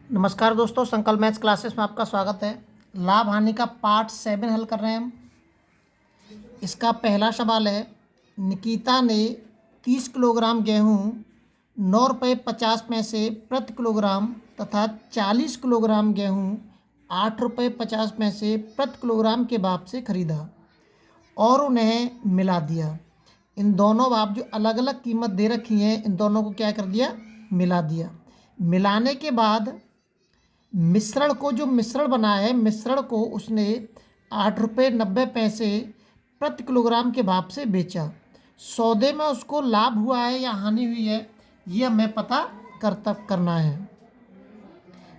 नमस्कार दोस्तों, संकल्प मैथ्स क्लासेस में आपका स्वागत है। लाभ हानि का पार्ट 7 हल कर रहे हैं हम। इसका पहला सवाल है, निकिता ने 30 किलोग्राम गेहूँ 9 रुपये 50 पैसे प्रति किलोग्राम तथा 40 किलोग्राम गेहूँ 8 रुपये 50 पैसे प्रति किलोग्राम के भाव से खरीदा और उन्हें मिला दिया। इन दोनों भाव जो अलग अलग कीमत दे रखी हैं, इन दोनों को क्या कर दिया? मिला दिया। मिलाने के बाद मिश्रण को, जो मिश्रण बना है, मिश्रण को उसने 8 रुपये 90 पैसे प्रति किलोग्राम के भाव से बेचा। सौदे में उसको लाभ हुआ है या हानि हुई है, ये हमें पता करना है।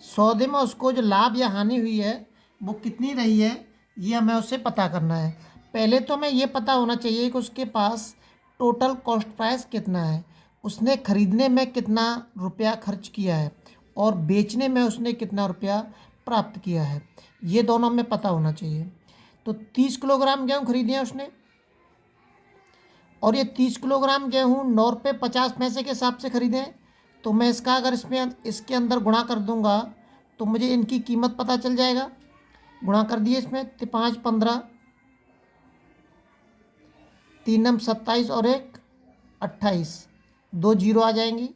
सौदे में उसको जो लाभ या हानि हुई है वो कितनी रही है, ये हमें उससे पता करना है। पहले तो हमें ये पता होना चाहिए कि उसके पास टोटल कॉस्ट प्राइस कितना है, उसने खरीदने में कितना रुपया खर्च किया है और बेचने में उसने कितना रुपया प्राप्त किया है, ये दोनों हमें पता होना चाहिए। तो 30 किलोग्राम गेहूँ खरीदे हैं उसने, और ये 30 किलोग्राम गेहूँ 9 रुपये 50 पैसे के हिसाब से खरीदे हैं। तो मैं इसका अगर इसके अंदर गुणा कर दूंगा तो मुझे इनकी कीमत पता चल जाएगा। गुणा कर दिए इसमें, 5 15, 3 27 और 1 28, 2 जीरो आ जाएंगी,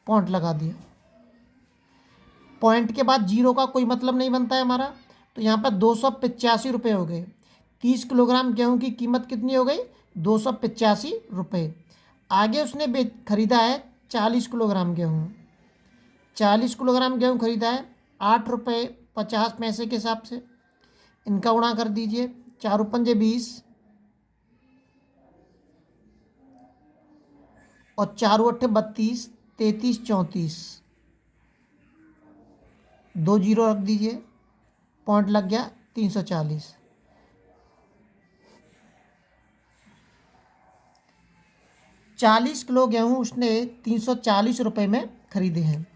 पॉइंट लगा दिया। पॉइंट के बाद जीरो का कोई मतलब नहीं बनता है हमारा, तो यहाँ पर 285 रुपये हो गए। 30 किलोग्राम गेहूँ की कीमत कितनी हो गई? 285 रुपये। आगे उसने खरीदा है 40 किलोग्राम गेहूँ। 40 किलोग्राम गेहूँ खरीदा है 8 रुपये 50 पैसे के हिसाब से। इनका गुणा कर दीजिए, 4 पंजे 20 और 4 अट्ठे 32, 33 34, 2 जीरो रख दीजिए, पॉइंट लग गया 340। 40 किलो गेहूँ उसने 340 रुपये में खरीदे हैं।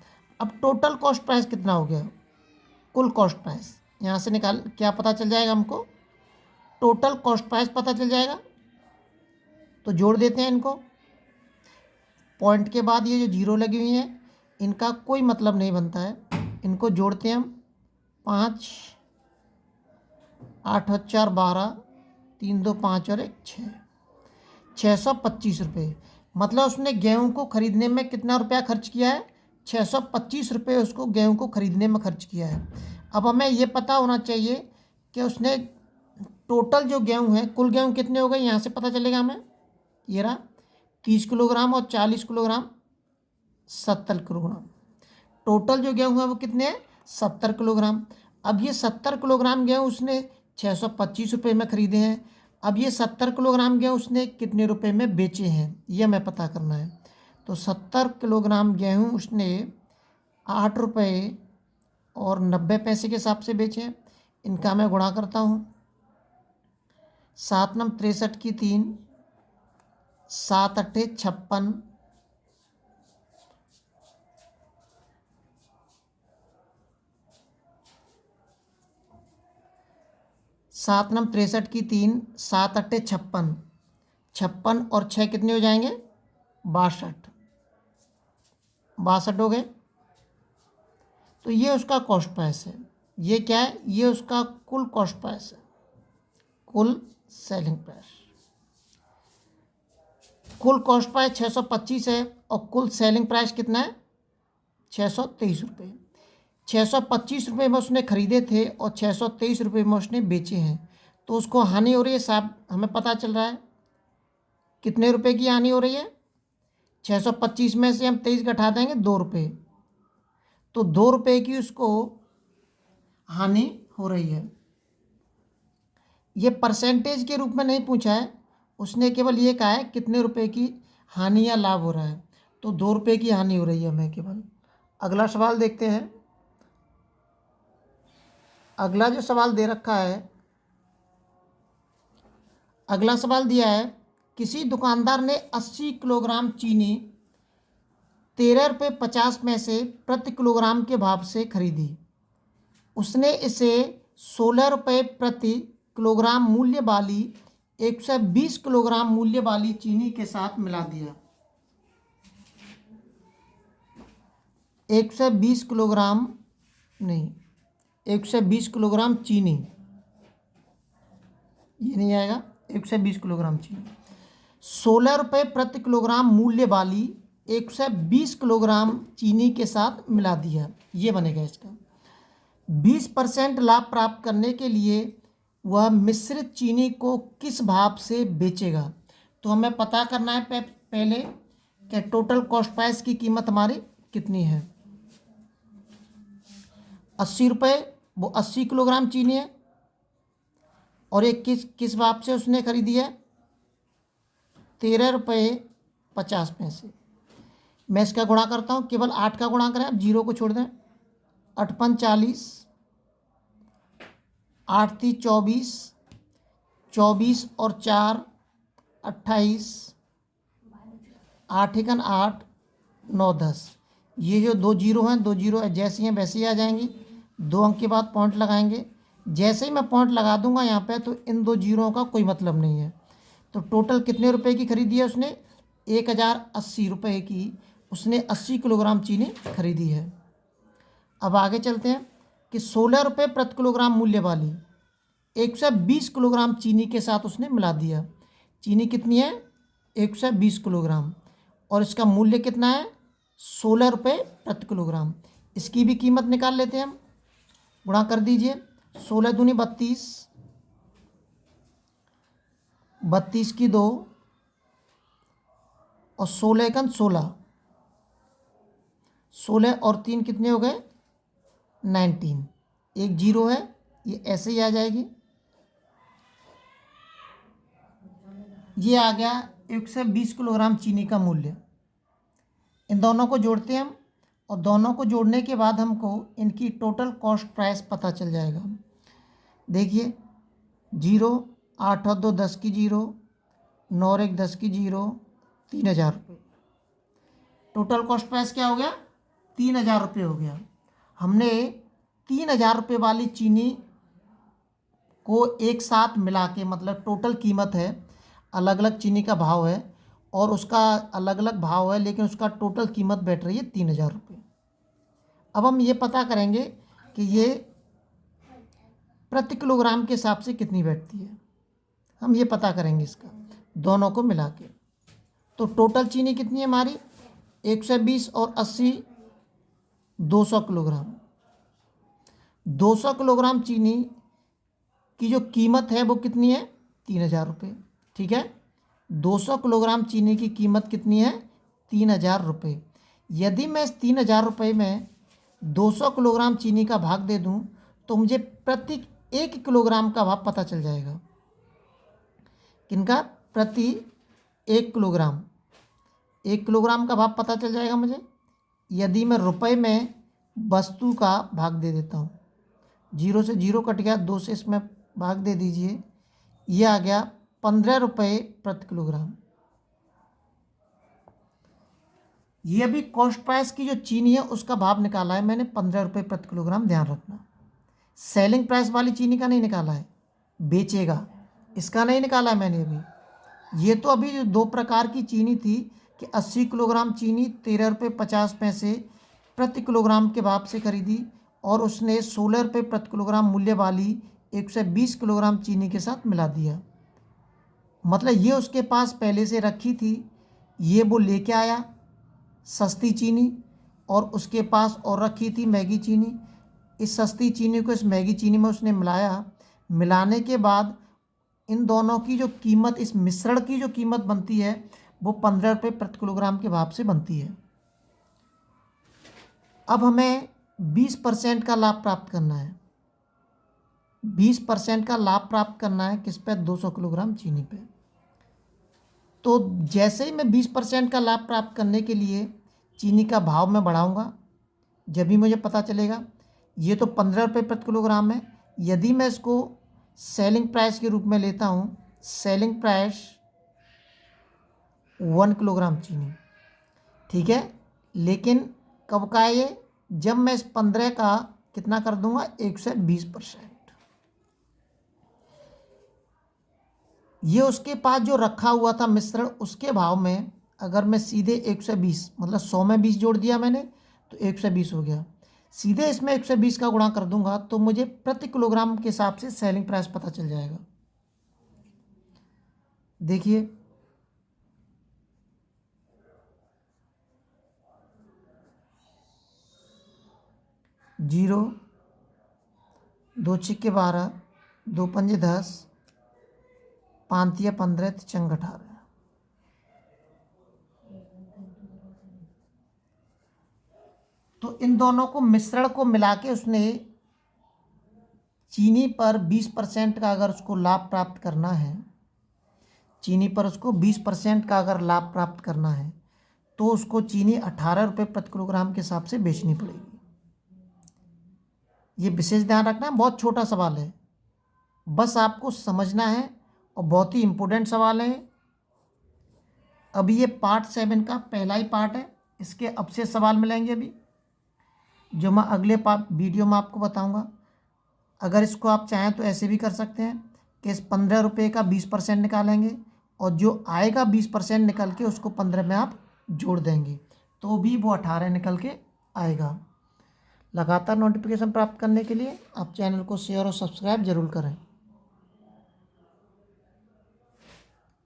अब टोटल कॉस्ट प्राइस कितना हो गया? कुल कॉस्ट प्राइस यहाँ से निकाल, क्या पता चल जाएगा हमको? टोटल कॉस्ट प्राइस पता चल जाएगा। तो जोड़ देते हैं इनको। पॉइंट के बाद ये जो जीरो लगी हुई हैं, इनका कोई मतलब नहीं बनता है, इनको जोड़ते हैं हम। 5 8 और 4 12, 3 2 5 और 1 6, 625 रुपये। मतलब उसने गेहूं को खरीदने में कितना रुपया खर्च किया है? 625 रुपये उसको गेहूं को खरीदने में खर्च किया है। अब हमें ये पता होना चाहिए कि उसने टोटल जो गेहूं है, कुल गेहूं कितने हो गए, यहाँ से पता चलेगा हमें। ये रहा 30 किलोग्राम और 40 किलोग्राम, 70 किलोग्राम। टोटल जो गेहूँ है वो कितने हैं? 70 किलोग्राम। अब ये 70 किलोग्राम गेहूँ उसने 625 रुपये में खरीदे हैं। अब ये 70 किलोग्राम गेहूँ उसने कितने रुपए में बेचे हैं, ये हमें पता करना है। तो 70 किलोग्राम गेहूँ उसने 8 रुपये 90 पैसे के हिसाब से बेचे हैं। इनका मैं गुणा करता हूँ। 7 नम 63 की 3, 7 अट्ठे 56, 7 नम 63 की 3, 7 अट्ठे 56, 56 और 6 कितने हो जाएंगे? 62, 62 हो गए। तो ये उसका कॉस्ट प्राइस है। ये क्या है? ये उसका कुल कॉस्ट प्राइस है, कुल सेलिंग प्राइस। कुल कॉस्ट प्राइस 625 है और कुल सेलिंग प्राइस कितना है? 623 रुपये। 625 रुपये में उसने खरीदे थे और 623 रुपये में उसने बेचे हैं। तो उसको हानि हो रही है साहब, हमें पता चल रहा है। कितने रुपए की हानि हो रही है? 625 में से हम 23 घटा देंगे, 2 रुपये। तो 2 रुपये की उसको हानि हो रही है। ये परसेंटेज के रूप में नहीं पूछा है, उसने केवल ये कहा है कितने रुपए की हानि या लाभ हो रहा है। तो 2 रुपये की हानि हो रही है हमें केवल। अगला सवाल देखते हैं। अगला जो सवाल दे रखा है, अगला सवाल दिया है, किसी दुकानदार ने 80 किलोग्राम चीनी 13 रुपये 50 पैसे प्रति किलोग्राम के भाव से खरीदी। उसने इसे 16 रुपये प्रति किलोग्राम मूल्य वाली 120 किलोग्राम मूल्य वाली चीनी के साथ मिला दिया। 120 किलोग्राम नहीं, 120 किलोग्राम चीनी, ये नहीं आएगा। 120 किलोग्राम चीनी 16 रुपये प्रति किलोग्राम मूल्य वाली 120 किलोग्राम चीनी के साथ मिला दिया, ये बनेगा इसका। 20% लाभ प्राप्त करने के लिए वह मिश्रित चीनी को किस भाव से बेचेगा। तो हमें पता करना है पहले कि टोटल कॉस्ट प्राइस की कीमत हमारी कितनी है। 80 रुपये, वो 80 किलोग्राम चीनी है, और एक किस भाव से उसने खरीदी है, 13 रुपये 50 पैसे। मैं इसका गुणा करता हूँ, केवल 8 का गुणा करें, अब 0 को छोड़ दें। 8 पंच 40, 8 × 3 = 24, 24 और 4 28, 8 × 1 = 8, 9 10। ये जो 2 जीरो हैं, 2 जीरो जैसी हैं वैसे ही आ जाएंगी। 2 अंक के बाद पॉइंट लगाएंगे। जैसे ही मैं पॉइंट लगा दूंगा यहाँ पे, तो इन 2 जीरों का कोई मतलब नहीं है। तो टोटल कितने रुपए की खरीदी है उसने, 1080 रुपये की उसने 80 किलोग्राम चीनी खरीदी है। अब आगे चलते हैं कि 16 रुपये प्रति किलोग्राम मूल्य वाली 120 किलोग्राम चीनी के साथ उसने मिला दिया। चीनी कितनी है, 120 किलोग्राम, और इसका मूल्य कितना है, 16 रुपये प्रति किलोग्राम। इसकी भी कीमत निकाल लेते हैं हम, गुणा कर दीजिए। 16 दूनी 32, 32 की 2, और 16 एकन 16, 16 और 3 कितने हो गए, 19। एक जीरो है, ये ऐसे ही आ जाएगी। ये आ गया 120 किलोग्राम चीनी का मूल्य। इन दोनों को जोड़ते हैं हम, और दोनों को जोड़ने के बाद हमको इनकी टोटल कॉस्ट प्राइस पता चल जाएगा। देखिए, 0, 8 और 2 10 की 0, 9 और 1 10 की 0, 3000 रुपये। टोटल कॉस्ट प्राइस क्या हो गया, 3000 रुपये हो गया। हमने 3000 रुपये वाली चीनी को एक साथ मिला के, मतलब टोटल कीमत है, अलग अलग चीनी का भाव है और उसका अलग अलग भाव है, लेकिन उसका टोटल कीमत बैठ रही है 3000 रुपये। अब हम ये पता करेंगे कि ये प्रति किलोग्राम के हिसाब से कितनी बैठती है। हम ये पता करेंगे इसका दोनों को मिला के। तो टोटल चीनी कितनी है हमारी, 120 और 80, 200 किलोग्राम। 200 किलोग्राम चीनी की जो कीमत है वो कितनी है, 3000 रुपये। ठीक है, 200 किलोग्राम चीनी की कीमत कितनी है, 3000 रुपये। यदि मैं इस 3000 रुपये में 200 किलोग्राम चीनी का भाग दे दूं, तो मुझे प्रति 1 किलोग्राम का भाव पता चल जाएगा। किनका, प्रति 1 किलोग्राम, 1 किलोग्राम का भाव पता चल जाएगा मुझे। यदि मैं रुपए में वस्तु का भाग दे देता हूँ, 0 से 0 कट गया, 2 से इसमें भाग दे दीजिए, ये आ गया 15 रुपये प्रति किलोग्राम। ये अभी कॉस्ट प्राइस की जो चीनी है उसका भाव निकाला है मैंने, 15 रुपये प्रति किलोग्राम, ध्यान रखना। सेलिंग प्राइस वाली चीनी का नहीं निकाला है, बेचेगा इसका नहीं निकाला है मैंने अभी। ये तो अभी जो 2 प्रकार की चीनी थी कि 80 किलोग्राम चीनी 13 रुपये 50 पैसे प्रति किलोग्राम के भाव से खरीदी, और उसने 16 रुपये प्रति किलोग्राम मूल्य वाली 120 किलोग्राम चीनी के साथ मिला दिया। मतलब ये उसके पास पहले से रखी थी, ये वो लेके आया सस्ती चीनी, और उसके पास और रखी थी महंगी चीनी। इस सस्ती चीनी को इस महंगी चीनी में उसने मिलाया। मिलाने के बाद इन दोनों की जो कीमत, इस मिश्रण की जो कीमत बनती है, वो 15 रुपये प्रति किलोग्राम के भाव से बनती है। अब हमें 20% का लाभ प्राप्त करना है। 20% का लाभ प्राप्त करना है किस पे, 200 किलोग्राम चीनी पे। तो जैसे ही मैं 20% का लाभ प्राप्त करने के लिए चीनी का भाव मैं बढ़ाऊंगा, जब भी मुझे पता चलेगा। ये तो 15 रुपये प्रति किलोग्राम है। यदि मैं इसको सेलिंग प्राइस के रूप में लेता हूँ, सेलिंग प्राइस 1 किलोग्राम चीनी, ठीक है, लेकिन कब का है ये, जब मैं इस 15 का कितना कर दूंगा, 120%। ये उसके पास जो रखा हुआ था मिश्रण, उसके भाव में अगर मैं सीधे 120, मतलब 100 में 20 जोड़ दिया मैंने, तो 120 हो गया। सीधे इसमें 120 का गुणा कर दूंगा तो मुझे प्रति किलोग्राम के हिसाब से सेलिंग प्राइस पता चल जाएगा। देखिए, जीरो, 2 छिक्के 12, 2 पंजे 10, 5 तिया 15, तिचंग 18। तो इन दोनों को मिश्रण को मिला के उसने चीनी पर 20% का अगर उसको लाभ प्राप्त करना है, चीनी पर उसको 20% का अगर लाभ प्राप्त करना है तो उसको चीनी 18 रुपये प्रति किलोग्राम के हिसाब से बेचनी पड़ेगी। ये विशेष ध्यान रखना है, बहुत छोटा सवाल है, बस आपको समझना है और बहुत ही इम्पोर्टेंट सवाल है। अभी ये पार्ट 7 का पहला ही पार्ट है, इसके अब से सवाल मिलेंगे अभी जो मैं अगले वीडियो में आपको बताऊंगा। अगर इसको आप चाहें तो ऐसे भी कर सकते हैं कि इस 15 रुपये का 20% निकालेंगे और जो आएगा 20% निकल के उसको 15 में आप जोड़ देंगे तो भी वो 18 निकल के आएगा। लगातार नोटिफिकेशन प्राप्त करने के लिए आप चैनल को शेयर और सब्सक्राइब जरूर करें।